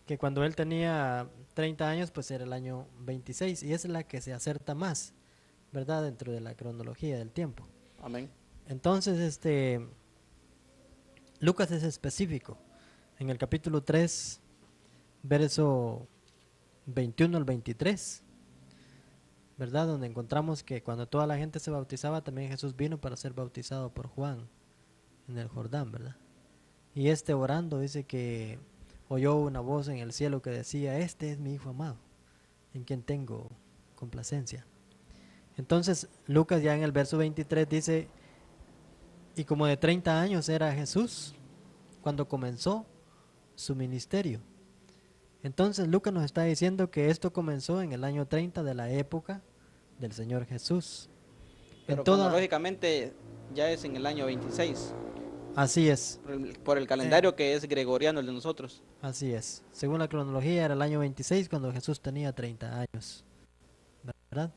que cuando él tenía 30 años, pues era el año 26, y es la que se acerta más, ¿verdad? Dentro de la cronología del tiempo. Amén. Entonces, Lucas es específico. En el capítulo 3, verso 21 al 23, ¿verdad? Donde encontramos que cuando toda la gente se bautizaba, también Jesús vino para ser bautizado por Juan en el Jordán, ¿verdad? Y orando dice que oyó una voz en el cielo que decía, este es mi hijo amado, en quien tengo complacencia. Entonces Lucas ya en el verso 23 dice, y como de 30 años era Jesús cuando comenzó su ministerio. Entonces Lucas nos está diciendo que esto comenzó en el año 30 de la época del Señor Jesús. En Pero toda, cronológicamente ya es en el año 26, así es, por el eh, calendario que es gregoriano el de nosotros. así es. Según la cronología era el año 26 cuando Jesús tenía 30 años, ¿verdad?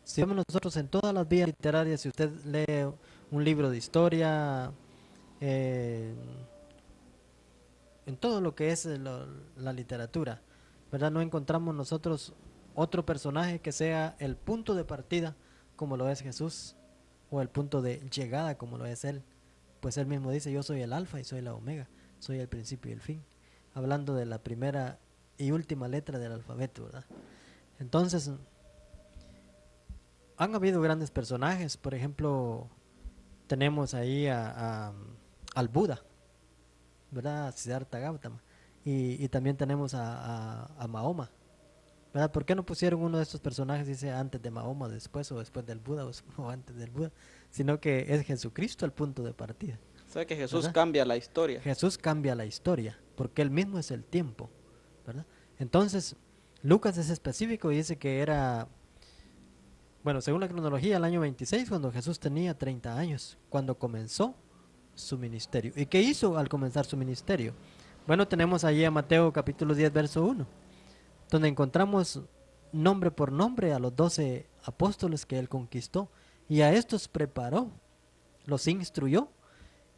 Si vemos nosotros en todas las vías literarias, si usted lee un libro de historia, eh, en todo lo que es la literatura, ¿verdad? No encontramos nosotros otro personaje que sea el punto de partida como lo es Jesús, o el punto de llegada como lo es Él. Pues Él mismo dice, yo soy el alfa y soy la omega, soy el principio y el fin, hablando de la primera y última letra del alfabeto, ¿verdad? Entonces, han habido grandes personajes, por ejemplo, tenemos ahí al Buda, ¿verdad? Siddhartha Gautama. Y también tenemos a Mahoma, ¿verdad? ¿Por qué no pusieron uno de estos personajes, dice, antes de Mahoma, después o después del Buda o antes del Buda? Sino que es Jesucristo el punto de partida, O sea que Jesús ¿verdad? cambia la historia. Jesús cambia la historia, porque Él mismo es el tiempo, ¿verdad? Entonces, Lucas es específico y dice que era, bueno, según la cronología, el año 26, cuando Jesús tenía 30 años, cuando comenzó su ministerio. ¿Y qué hizo al comenzar su ministerio? Bueno, tenemos allí a Mateo capítulo 10, verso 1, donde encontramos nombre por nombre a los 12 apóstoles que él conquistó, y a estos preparó, los instruyó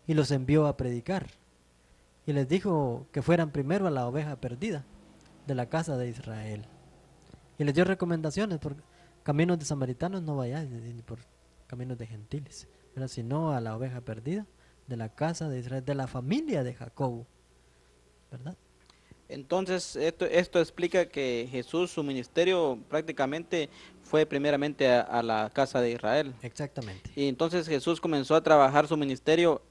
y los envió a predicar. Y les dijo que fueran primero a la oveja perdida de la casa de Israel. Y les dio recomendaciones: por caminos de samaritanos no vayáis, ni por caminos de gentiles, pero sino a la oveja perdida de la casa de Israel, de la familia de Jacob, ¿verdad? Entonces, esto explica que Jesús, su ministerio prácticamente fue primeramente a la casa de Israel. Exactamente, Y entonces Jesús comenzó a trabajar su ministerio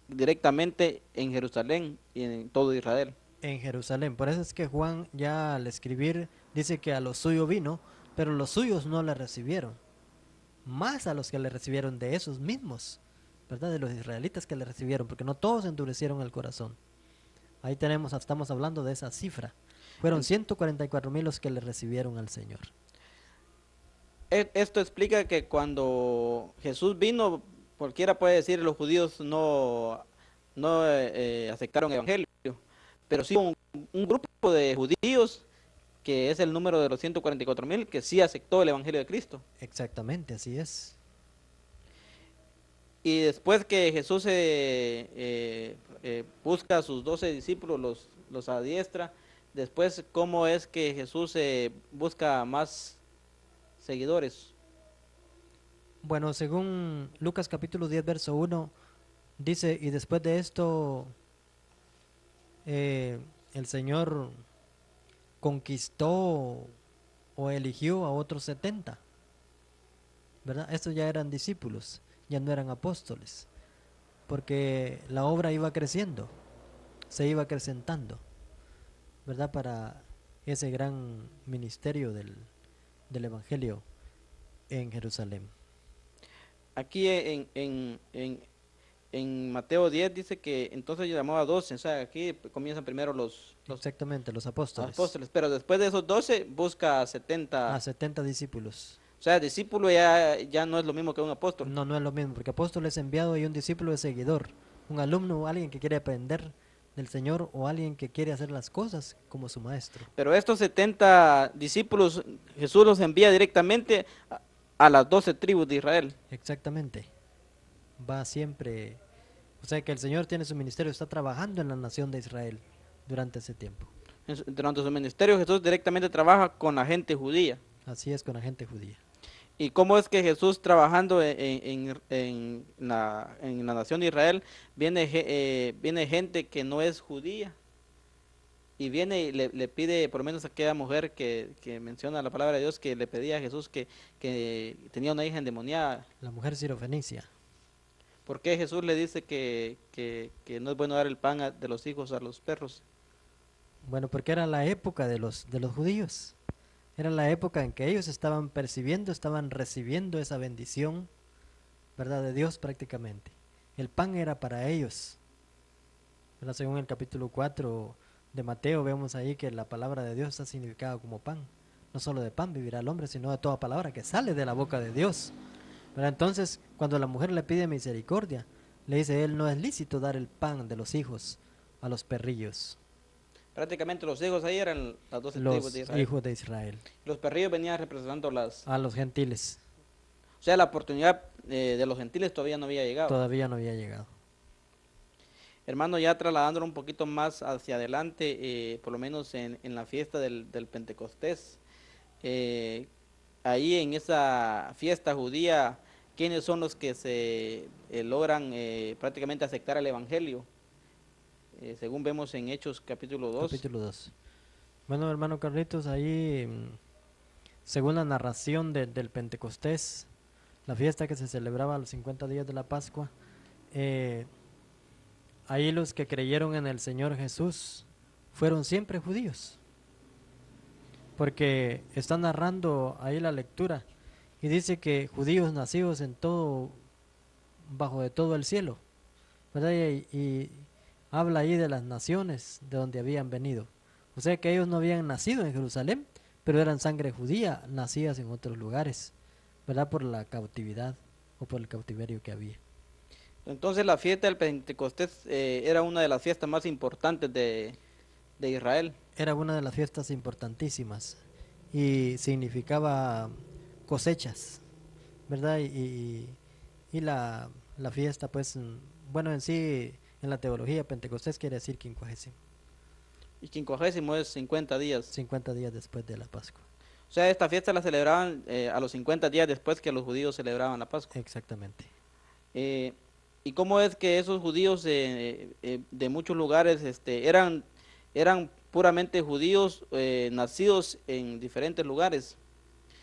directamente en Jerusalén y en todo Israel. en Jerusalén. Por eso es que Juan ya al escribir dice que a lo suyo vino, pero los suyos no le recibieron. Más a los que le recibieron de esos mismos, ¿verdad? De los israelitas que le recibieron, porque no todos endurecieron el corazón. Ahí tenemos, estamos hablando de esa cifra. Fueron En- 144,000 los que le recibieron al Señor. Esto explica que cuando Jesús vino, cualquiera puede decir, los judíos no aceptaron el evangelio, pero sí un grupo de judíos, que es el número de los 144.000, que sí aceptó el evangelio de Cristo. Exactamente, así es. Y después que Jesús busca a sus 12 discípulos, los adiestra, después, ¿cómo es que Jesús busca más seguidores? Bueno, según Lucas capítulo 10, verso 1, dice, y después de esto, eh, el Señor conquistó o eligió a otros 70, ¿verdad? Estos ya eran discípulos, ya no eran apóstoles, porque la obra iba creciendo, se iba acrecentando, ¿verdad? Para ese gran ministerio del Evangelio en Jerusalén. Aquí en Mateo 10 dice que entonces llamó a 12, o sea, aquí comienzan primero los Exactamente, los apóstoles. apóstoles, pero después de esos 12 busca a A 70, 70 discípulos. o sea, discípulo ya no es lo mismo que un apóstol. No, no es lo mismo, porque apóstol es enviado y un discípulo es seguidor. Un alumno o alguien que quiere aprender del Señor o alguien que quiere hacer las cosas como su maestro. Pero estos 70 discípulos Jesús los envía directamente a las 12 tribus de Israel. Exactamente. Va siempre. O sea que el Señor tiene su ministerio, está trabajando en la nación de Israel durante ese tiempo. Durante su ministerio Jesús directamente trabaja con la gente judía. Así es con la gente judía. ¿Y cómo es que Jesús trabajando en la nación de Israel viene gente que no es judía? Y viene y le pide, por lo menos a aquella mujer que menciona la palabra de Dios, que le pedía a Jesús que tenía una hija endemoniada. La mujer sirofenicia. ¿Por qué Jesús le dice que no es bueno dar el pan de los hijos a los perros? Bueno, porque era la época de los judíos. Era la época en que ellos estaban percibiendo, estaban recibiendo esa bendición, ¿verdad? De Dios prácticamente. El pan era para ellos. ¿Verdad? Según el capítulo 4 de Mateo, vemos ahí que la palabra de Dios está significada como pan. No solo de pan vivirá el hombre, sino de toda palabra que sale de la boca de Dios. ¿Verdad? Entonces, cuando la mujer le pide misericordia, le dice, él no es lícito dar el pan de los hijos a los perrillos, Prácticamente los hijos ahí eran las 12 tribus de los Israel. hijos de Israel, Los perrillos venían representando a los gentiles. O sea, la oportunidad de los gentiles todavía no había llegado. Todavía no había llegado. Hermano, ya trasladándolo un poquito más hacia adelante, por lo menos en la fiesta del Pentecostés, ahí en esa fiesta judía, ¿quiénes son los que se logran prácticamente aceptar el Evangelio? Según vemos en Hechos capítulo 2. Capítulo 2. Bueno, hermano Carlitos, ahí, según la narración del Pentecostés, la fiesta que se celebraba a los 50 días de la Pascua, ahí los que creyeron en el Señor Jesús fueron siempre judíos, porque está narrando ahí la lectura y dice que judíos nacidos en todo, bajo de todo el cielo, ¿verdad? Y habla ahí de las naciones de donde habían venido. O sea que ellos no habían nacido en Jerusalén, pero eran sangre judía, nacidas en otros lugares, ¿verdad? Por la cautividad o por el cautiverio que había. Entonces la fiesta del Pentecostés era una de las fiestas más importantes de Israel. Era una de las fiestas importantísimas y significaba cosechas, ¿verdad? Y la fiesta, pues, bueno, en sí, en la teología, Pentecostés quiere decir quincuagésimo. Y quincuagésimo es 50 días. 50 días después de la Pascua. O sea, esta fiesta la celebraban a los 50 días después que los judíos celebraban la Pascua. Exactamente. ¿Y cómo es que esos judíos de muchos lugares eran puramente judíos nacidos en diferentes lugares?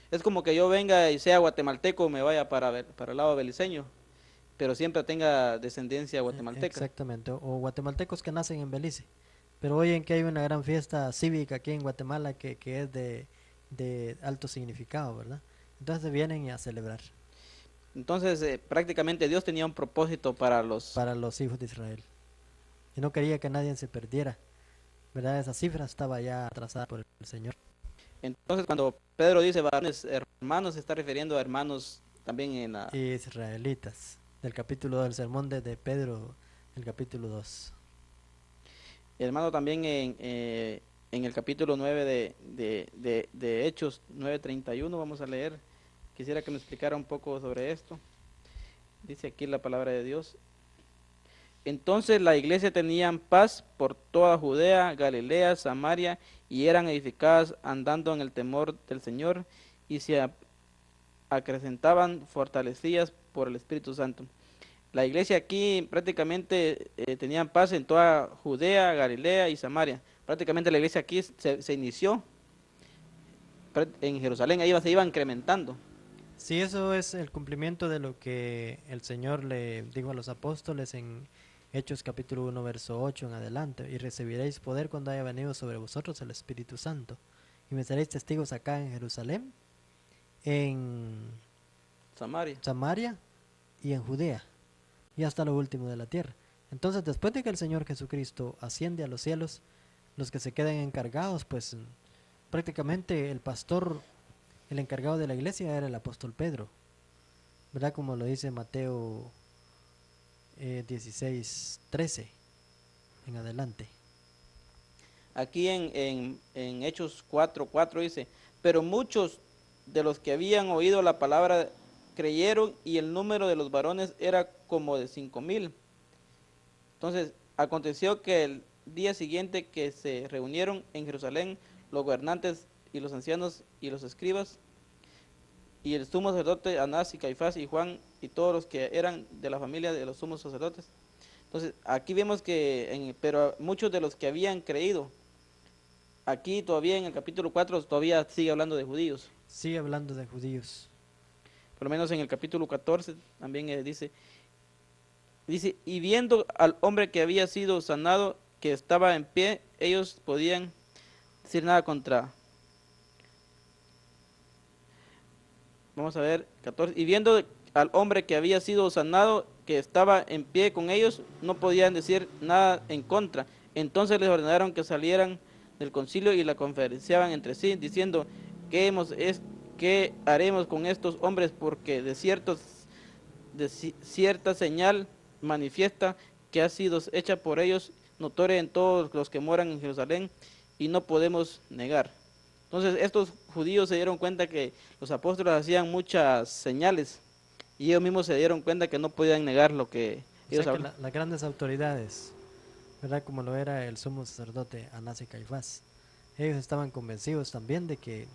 Es como que yo venga y sea guatemalteco, me vaya para el lado beliceño, pero siempre tenga descendencia guatemalteca. Exactamente, o guatemaltecos que nacen en Belice. Pero hoy en que hay una gran fiesta cívica aquí en Guatemala que es de alto significado, ¿verdad? Entonces vienen a celebrar. Entonces, prácticamente Dios tenía un propósito para los hijos de Israel. Y no quería que nadie se perdiera, ¿verdad? Esa cifra estaba ya trazada por el Señor. Entonces, cuando Pedro dice varones hermanos, se está refiriendo a hermanos también en la... Israelitas, del capítulo 2, del sermón de Pedro, el capítulo 2. Hermano, también en el capítulo 9 de Hechos 9:31, vamos a leer. Quisiera que me explicara un poco sobre esto. Dice aquí la palabra de Dios. Entonces la iglesia tenían paz por toda Judea, Galilea, Samaria, y eran edificadas andando en el temor del Señor, y se acrecentaban fortalecidas por el Espíritu Santo. La iglesia aquí prácticamente tenían paz en toda Judea, Galilea y Samaria. Prácticamente la iglesia aquí se inició en Jerusalén, ahí se iba incrementando. Sí, eso es el cumplimiento de lo que el Señor le dijo a los apóstoles en Hechos capítulo 1, verso 8 en adelante. Y recibiréis poder cuando haya venido sobre vosotros el Espíritu Santo. Y me seréis testigos acá en Jerusalén, en Samaria y en Judea, y hasta lo último de la tierra. Entonces, después de que el Señor Jesucristo asciende a los cielos, los que se quedan encargados, pues prácticamente el pastor, el encargado de la iglesia era el apóstol Pedro, ¿verdad? Como lo dice Mateo 16:13 en adelante. Aquí en Hechos 4:4 dice, pero muchos de los que habían oído la palabra creyeron, y el número de los varones era como de 5,000. Entonces, aconteció que día siguiente que se reunieron en Jerusalén los gobernantes y los ancianos y los escribas y el sumo sacerdote Anás y Caifás y Juan y todos los que eran de la familia de los sumos sacerdotes. Entonces, aquí vemos que, pero muchos de los que habían creído, aquí todavía en el capítulo 4 todavía sigue hablando de judíos. Sigue hablando de judíos. Por lo menos en el capítulo 14 también dice, y viendo al hombre que había sido sanado, que estaba en pie, ellos podían decir nada contra. Vamos a ver, 14. Y viendo al hombre que había sido sanado, que estaba en pie con ellos, no podían decir nada en contra. Entonces les ordenaron que salieran del concilio y la conferenciaban entre sí, diciendo, ¿qué haremos con estos hombres? Porque de cierta señal manifiesta que ha sido hecha por ellos, notoria en todos los que moran en Jerusalén, y no podemos negar. Entonces estos judíos se dieron cuenta que los apóstoles hacían muchas señales y ellos mismos se dieron cuenta que no podían negar lo que O ellos sea que hablaban. las grandes autoridades, ¿verdad? Como lo era el sumo sacerdote Anás y Caifás, ellos estaban convencidos también de que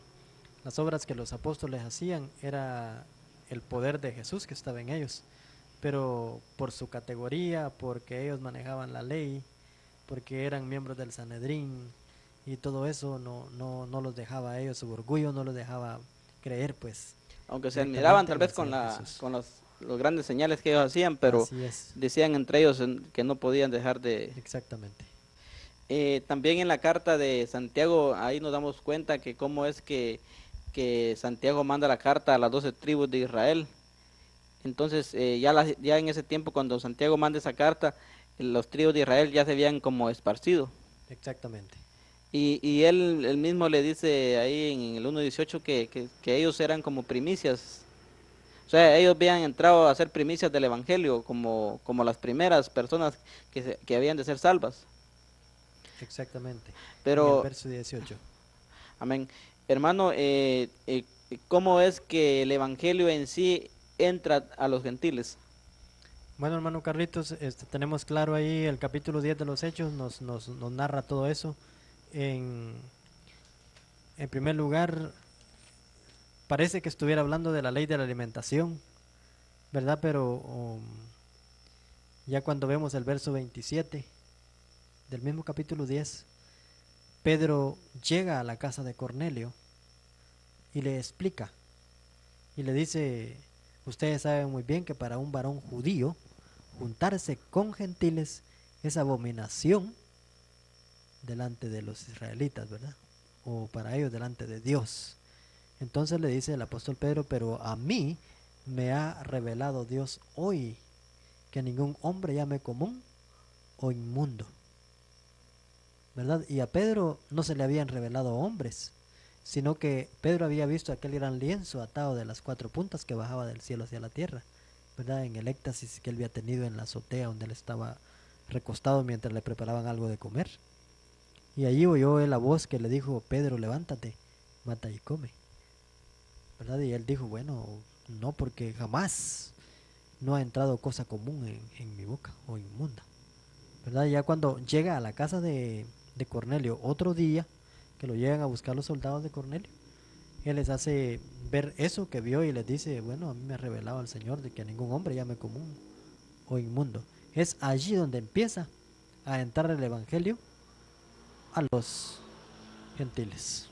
las obras que los apóstoles hacían era el poder de Jesús que estaba en ellos, pero por su categoría, porque ellos manejaban la ley, porque eran miembros del Sanedrín y todo eso no los dejaba a ellos, su orgullo no los dejaba creer pues Aunque se admiraban directamente tal en el vez con, Señor Jesús. con los grandes señales que ellos hacían, pero Así es, decían entre ellos que no podían dejar de. exactamente. También en la carta de Santiago, ahí nos damos cuenta que cómo es que Santiago manda la carta a las 12 tribus de Israel. Entonces, ya en ese tiempo, cuando Santiago manda esa carta, los tribus de Israel ya se habían como esparcido. Exactamente. Y él mismo le dice ahí en el 1.18 que ellos eran como primicias. O sea, ellos habían entrado a ser primicias del Evangelio, como las primeras personas que habían de ser salvas. Exactamente. En el Pero, verso 18. amén. Hermano, ¿cómo es que el Evangelio en sí entra a los gentiles? Bueno, hermano Carlitos, tenemos claro ahí el capítulo 10 de los Hechos, nos narra todo eso. En, en primer lugar, parece que estuviera hablando de la ley de la alimentación, ¿verdad? Pero ya cuando vemos el verso 27 del mismo capítulo 10, Pedro llega a la casa de Cornelio y le explica y le dice, ustedes saben muy bien que para un varón judío juntarse con gentiles es abominación delante de los israelitas, ¿verdad? O para ellos delante de Dios. Entonces le dice el apóstol Pedro, pero a mí me ha revelado Dios hoy que ningún hombre llame común o inmundo, ¿verdad? Y a Pedro no se le habían revelado hombres, sino que Pedro había visto aquel gran lienzo atado de las 4 puntas que bajaba del cielo hacia la tierra, ¿verdad? En el éxtasis que él había tenido en la azotea donde él estaba recostado mientras le preparaban algo de comer. Y allí oyó él la voz que le dijo, Pedro, levántate, mata y come, ¿verdad? Y él dijo, bueno, no, porque jamás no ha entrado cosa común en mi boca o inmunda, ¿verdad? Ya cuando llega a la casa de Cornelio otro día, que lo llegan a buscar los soldados de Cornelio, él les hace ver eso que vio y les dice, bueno, a mí me ha revelado el Señor de que a ningún hombre llame común o inmundo. Es allí donde empieza a entrar el Evangelio a los gentiles.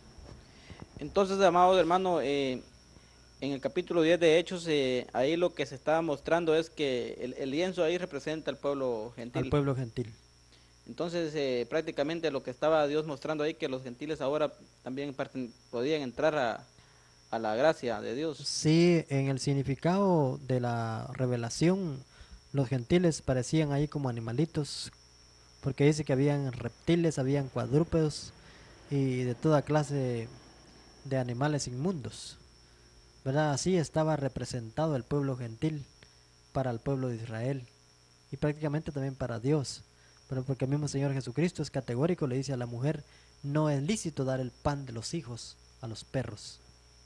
Entonces, amado hermano, en el capítulo 10 de Hechos, ahí lo que se estaba mostrando es que el lienzo ahí representa al pueblo Al gentil. pueblo gentil. Entonces, prácticamente lo que estaba Dios mostrando ahí, que los gentiles ahora también podían entrar a la gracia de Dios. Sí, en el significado de la revelación, los gentiles parecían ahí como animalitos, porque dice que habían reptiles, habían cuadrúpedos y de toda clase de animales inmundos, ¿verdad? Así estaba representado el pueblo gentil para el pueblo de Israel y prácticamente también para Dios, pero porque el mismo Señor Jesucristo es categórico, le dice a la mujer, no es lícito dar el pan de los hijos a los perros.